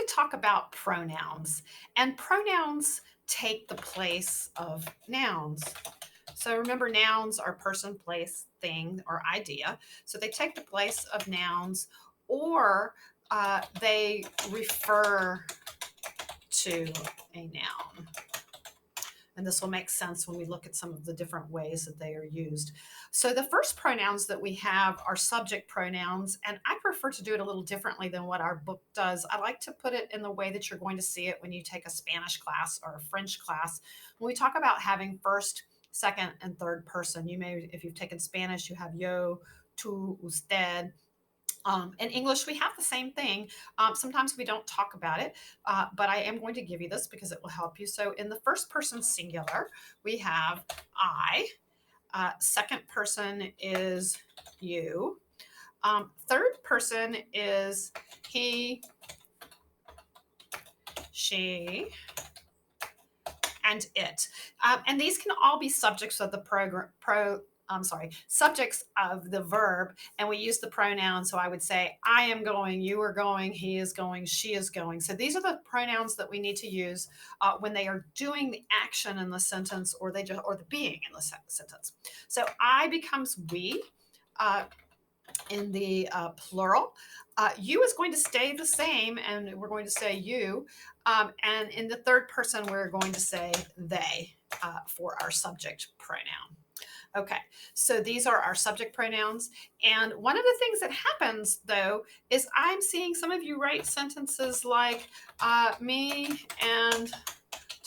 to talk about pronouns, and pronouns take the place of nouns. So remember, nouns are person, place, thing, or idea. So they take the place of nouns, or they refer to a noun. And this will make sense when we look at some of the different ways that they are used. So the first pronouns that we have are subject pronouns, and I prefer to do it a little differently than what our book does. I like to put it in the way that you're going to see it when you take a Spanish class or a French class. When we talk about having first, second, and third person, you may, if you've taken Spanish, you have yo, tú, usted. In English, we have the same thing. Sometimes we don't talk about it, but I am going to give you this because it will help you. So, in the first person singular, we have I. Second person is you. Third person is he, she, and it. And these can all be subjects of the subjects of the verb, and we use the pronoun. So I would say, I am going, you are going, he is going, she is going. So these are the pronouns that we need to use when they are doing the action in the sentence, or the being in the sentence. So I becomes we. In the plural. You is going to stay the same, and we're going to say you. And in the third person, we're going to say they for our subject pronoun. Okay, so these are our subject pronouns. And one of the things that happens, though, is I'm seeing some of you write sentences like, me and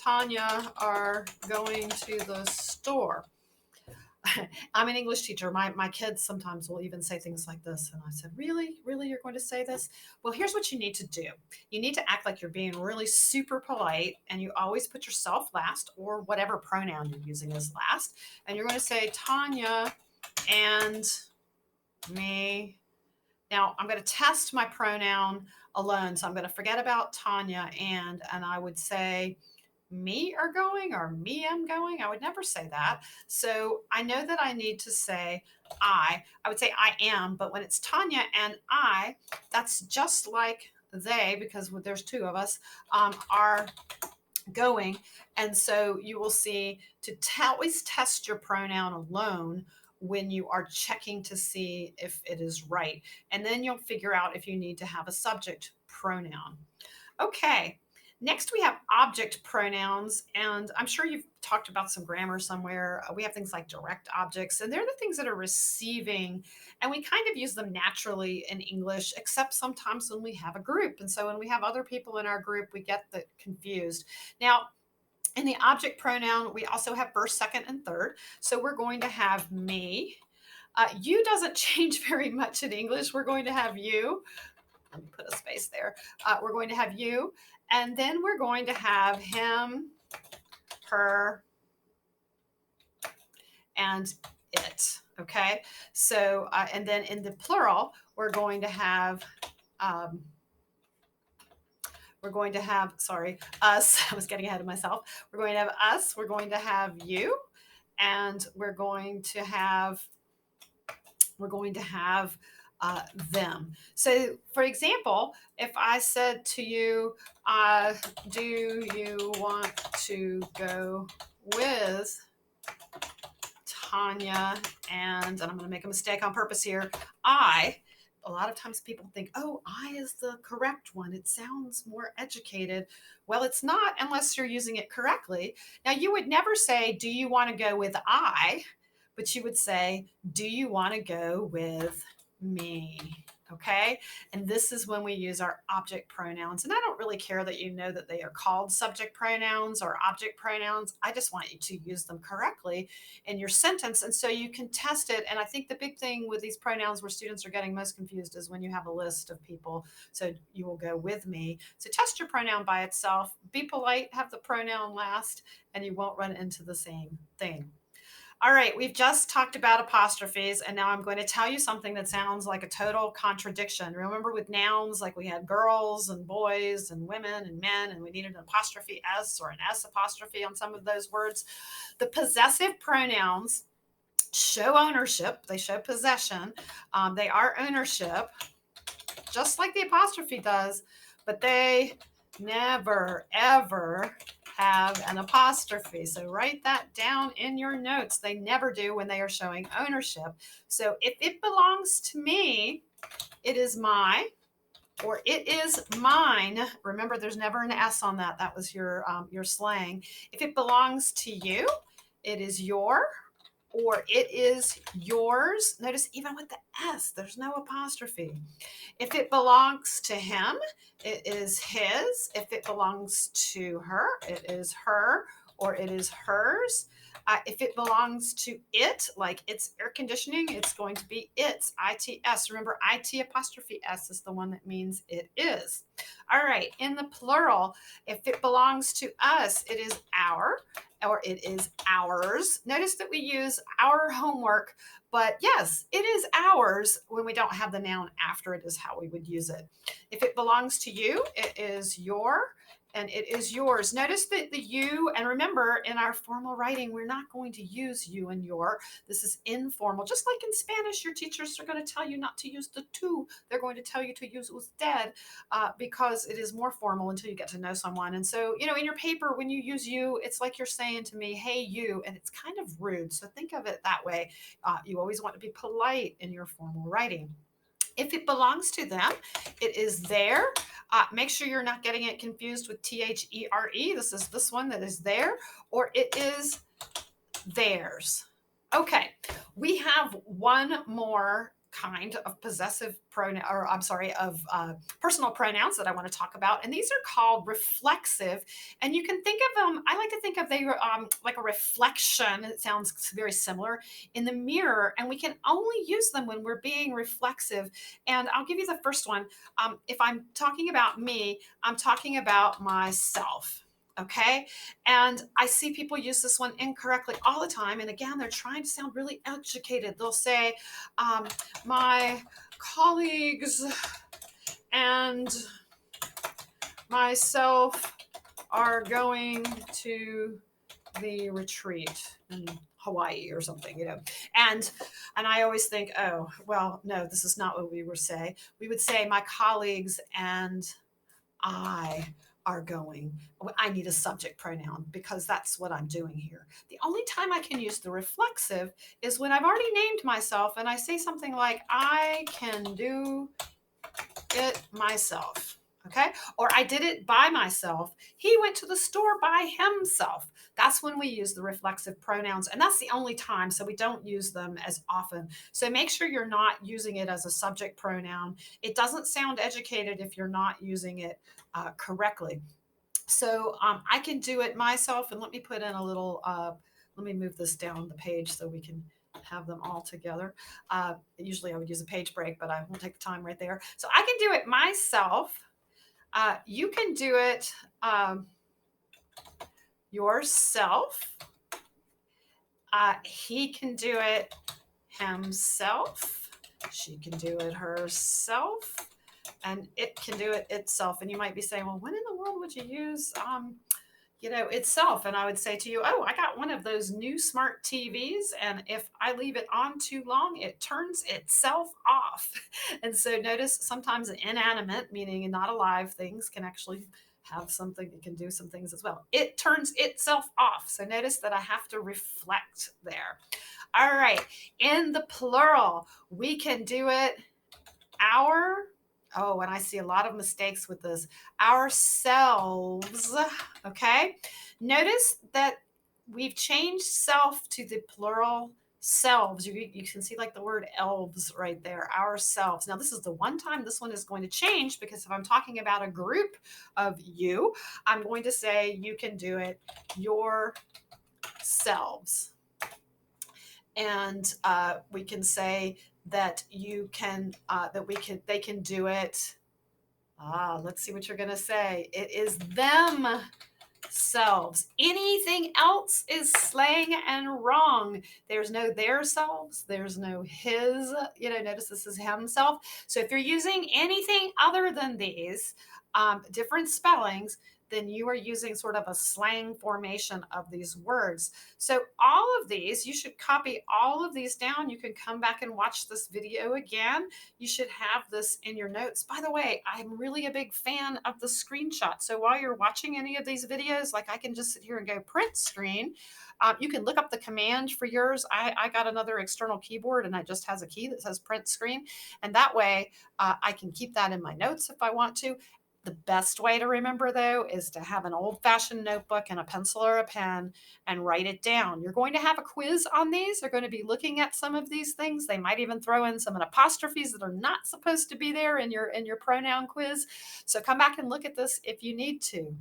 Tanya are going to the store. I'm an English teacher. My kids sometimes will even say things like this. And I said, really? Really, you're going to say this? Well, here's what you need to do. You need to act like you're being really super polite, and you always put yourself last, or whatever pronoun you're using as last. And you're going to say, Tanya and me. Now, I'm going to test my pronoun alone. So I'm going to forget about Tanya and I would say, me are going, or me am going. I would never say that. So I know that I need to say I would say I am, but when it's Tanya and I, that's just like they, because there's two of us, are going. And so you will see to always test your pronoun alone when you are checking to see if it is right. And then you'll figure out if you need to have a subject pronoun. Okay. Next, we have object pronouns, and I'm sure you've talked about some grammar somewhere. We have things like direct objects, and they're the things that are receiving, and we kind of use them naturally in English, except sometimes when we have a group. And so when we have other people in our group, we get confused. Now, in the object pronoun, we also have first, second, and third. So we're going to have me. You doesn't change very much in English. We're going to have you. Let me put a space there. We're going to have you, and then we're going to have him, her, and it. Okay. So, and then in the plural, we're going to have sorry, us. I was getting ahead of myself. We're going to have us. We're going to have you, and we're going to have them. So, for example, if I said to you, do you want to go with Tanya and I'm going to make a mistake on purpose here, a lot of times people think, oh, I is the correct one. It sounds more educated. Well, it's not unless you're using it correctly. Now, you would never say, do you want to go with I? But you would say, do you want to go with me? Okay. And this is when we use our object pronouns. And I don't really care that you know that they are called subject pronouns or object pronouns. I just want you to use them correctly in your sentence. And so you can test it. And I think the big thing with these pronouns where students are getting most confused is when you have a list of people. So you will go with me. So test your pronoun by itself. Be polite, have the pronoun last, and you won't run into the same thing. All right, we've just talked about apostrophes, and now I'm going to tell you something that sounds like a total contradiction. Remember with nouns, like we had girls and boys and women and men, and we needed an apostrophe S or an S apostrophe on some of those words. The possessive pronouns show ownership. They show possession. They are ownership, just like the apostrophe does, but they never, ever have an apostrophe. So write that down in your notes. They never do when they are showing ownership. So if it belongs to me, it is my, or it is mine. Remember, there's never an S on that. That was your slang. If it belongs to you, it is your, or it is yours. Notice even with the S, there's no apostrophe. If it belongs to him, it is his. If it belongs to her, it is her, or it is hers. If it belongs to it, like it's air conditioning, it's going to be its, ITS. Remember, IT apostrophe S is the one that means it is. All right, in the plural, if it belongs to us, it is our, or it is ours. Notice that we use our homework, but yes, it is ours when we don't have the noun after it is how we would use it. If it belongs to you, it is your, and it is yours. Notice that the you, and remember in our formal writing, we're not going to use you and your. This is informal. Just like in Spanish, your teachers are going to tell you not to use the tú. They're going to tell you to use usted because it is more formal until you get to know someone. And so, in your paper, when you use you, it's like you're saying to me, hey, you, and it's kind of rude. So think of it that way. You always want to be polite in your formal writing. If it belongs to them, it is their. Make sure you're not getting it confused with THERE. This is this one that is there, or it is theirs. Okay, we have one more kind of possessive pronoun, or I'm sorry, of personal pronouns that I want to talk about, and these are called reflexive. And you can think of them. I like to think of they like a reflection. It sounds very similar in the mirror, and we can only use them when we're being reflexive. And I'll give you the first one. If I'm talking about me, I'm talking about myself. Okay. And I see people use this one incorrectly all the time. And again, they're trying to sound really educated. They'll say, my colleagues and myself are going to the retreat in Hawaii or something, And I always think, oh, well, no, this is not what we would say. We would say my colleagues and I are going. I need a subject pronoun because that's what I'm doing here. The only time I can use the reflexive is when I've already named myself and I say something like, I can do it myself. Okay. Or I did it by myself. He went to the store by himself. That's when we use the reflexive pronouns. And that's the only time. So we don't use them as often. So make sure you're not using it as a subject pronoun. It doesn't sound educated if you're not using it correctly. So I can do it myself. And let me put in a little, let me move this down the page so we can have them all together. Usually I would use a page break, but I won't take the time right there. So I can do it myself. You can do it yourself. He can do it himself. She can do it herself. And it can do it itself. And you might be saying, well, when in the world would you use itself? And I would say to you, oh, I got one of those new smart TVs, and if I leave it on too long, it turns itself off. And so notice sometimes inanimate, meaning not alive things, can actually have something, it can do some things as well. It turns itself off. So notice that I have to reflect there. All right, in the plural, we can do it our. Oh, and I see a lot of mistakes with this. Ourselves, okay? Notice that we've changed self to the plural selves. You can see like the word elves right there, ourselves. Now, this is the one time this one is going to change because if I'm talking about a group of you, I'm going to say you can do it yourselves. And we can say that you can, they can do it. Let's see what you're going to say. It is themselves. Anything else is slang and wrong. There's no their selves. There's no his. Notice this is himself. So if you're using anything other than these, different spellings, then you are using sort of a slang formation of these words. So all of these, you should copy all of these down. You can come back and watch this video again. You should have this in your notes. By the way, I'm really a big fan of the screenshot. So while you're watching any of these videos, like I can just sit here and go print screen. You can look up the command for yours. I got another external keyboard and it just has a key that says print screen. And that way I can keep that in my notes if I want to. The best way to remember, though, is to have an old fashioned notebook and a pencil or a pen and write it down. You're going to have a quiz on these. They're going to be looking at some of these things. They might even throw in some apostrophes that are not supposed to be there in your pronoun quiz. So come back and look at this if you need to.